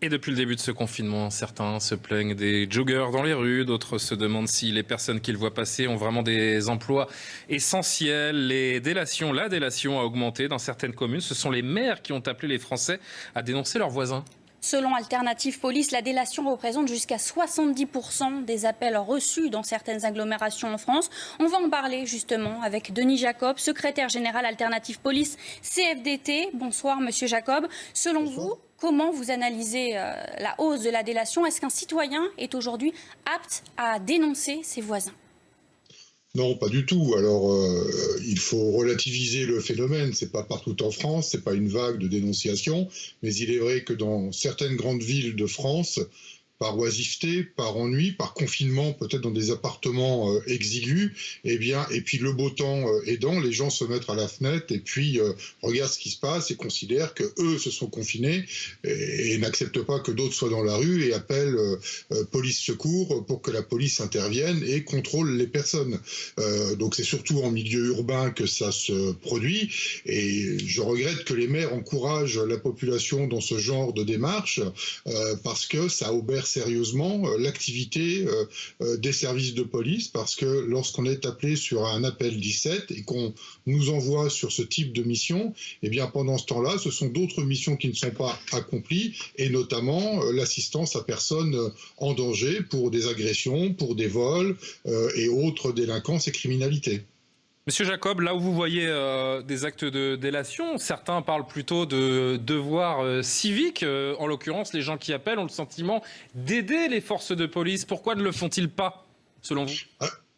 Et depuis le début de ce confinement, certains se plaignent des joggers dans les rues, d'autres se demandent si les personnes qu'ils voient passer ont vraiment des emplois essentiels. La délation a augmenté dans certaines communes. Ce sont les maires qui ont appelé les Français à dénoncer leurs voisins. Selon Alternative Police, la délation représente jusqu'à 70% des appels reçus dans certaines agglomérations en France. On va en parler justement avec Denis Jacob, secrétaire général Alternative Police CFDT. Bonsoir Monsieur Jacob. Selon vous, comment vous analysez la hausse de la délation? Est-ce qu'un citoyen est aujourd'hui apte à dénoncer ses voisins? Non, pas du tout. Alors, il faut relativiser le phénomène. C'est pas partout en France, c'est pas une vague de dénonciation, mais il est vrai que dans certaines grandes villes de France, par oisiveté, par ennui, par confinement, peut-être dans des appartements exigus, et puis le beau temps aidant, les gens se mettent à la fenêtre et puis regardent ce qui se passe et considèrent que eux se sont confinés et n'acceptent pas que d'autres soient dans la rue et appellent police secours pour que la police intervienne et contrôle les personnes. Donc c'est surtout en milieu urbain que ça se produit et je regrette que les maires encouragent la population dans ce genre de démarche parce que ça obère sérieusement l'activité des services de police, parce que lorsqu'on est appelé sur un appel 17 et qu'on nous envoie sur ce type de mission, eh bien pendant ce temps-là, ce sont d'autres missions qui ne sont pas accomplies, et notamment l'assistance à personnes en danger pour des agressions, pour des vols et autres délinquances et criminalités. Monsieur Jacob, là où vous voyez des actes de délation, certains parlent plutôt de devoir civique. En l'occurrence, les gens qui appellent ont le sentiment d'aider les forces de police. Pourquoi ne le font-ils pas, selon vous ?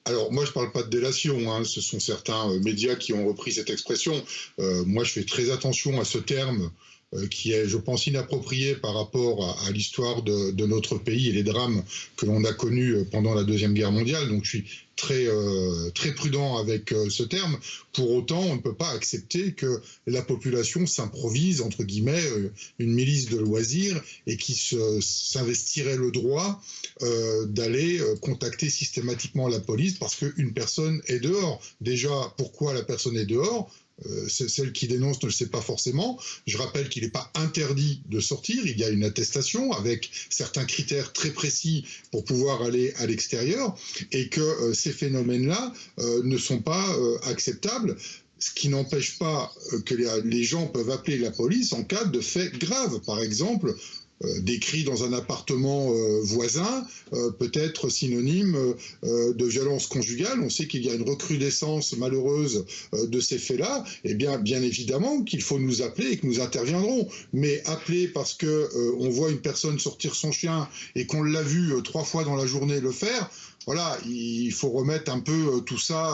Alors, moi, je ne parle pas de délation, hein. Ce sont certains médias qui ont repris cette expression. Moi, je fais très attention à ce terme qui est, je pense, inapproprié par rapport à l'histoire de notre pays et les drames que l'on a connus pendant la Deuxième Guerre mondiale. Donc, je suis très prudent avec ce terme. Pour autant, on ne peut pas accepter que la population s'improvise, entre guillemets, une milice de loisirs et qui s'investirait le droit d'aller contacter systématiquement la police parce qu'une personne est dehors. Déjà, pourquoi la personne est dehors ? Celle qui dénonce ne le sait pas forcément. Je rappelle qu'il n'est pas interdit de sortir. Il y a une attestation avec certains critères très précis pour pouvoir aller à l'extérieur et que ces phénomènes-là ne sont pas acceptables. Ce qui n'empêche pas que les gens peuvent appeler la police en cas de faits graves. Par exemple, des cris dans un appartement voisin peut être synonyme de violence conjugale. On sait qu'il y a une recrudescence malheureuse de ces faits-là. Eh bien évidemment qu'il faut nous appeler et que nous interviendrons. Mais appeler parce que on voit une personne sortir son chien et qu'on l'a vu 3 fois dans la journée le faire, voilà, il faut remettre un peu tout ça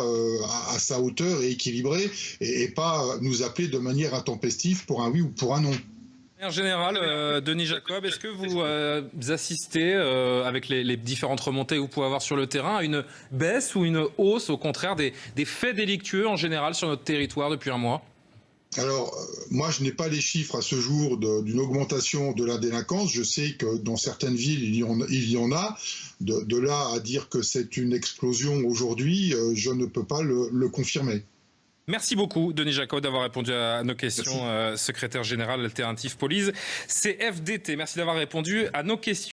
à sa hauteur et équilibré et pas nous appeler de manière intempestive pour un oui ou pour un non. En général, Denis Jacob, est-ce que vous assistez, avec les différentes remontées que vous pouvez avoir sur le terrain, à une baisse ou une hausse, au contraire, des faits délictueux en général sur notre territoire depuis un mois ? Alors, moi, je n'ai pas les chiffres à ce jour d'une augmentation de la délinquance. Je sais que dans certaines villes, il y en a. De là à dire que c'est une explosion aujourd'hui, je ne peux pas le confirmer. Merci beaucoup, Denis Jacob, d'avoir répondu à nos questions, secrétaire général Alternative Police CFDT. Merci d'avoir répondu à nos questions.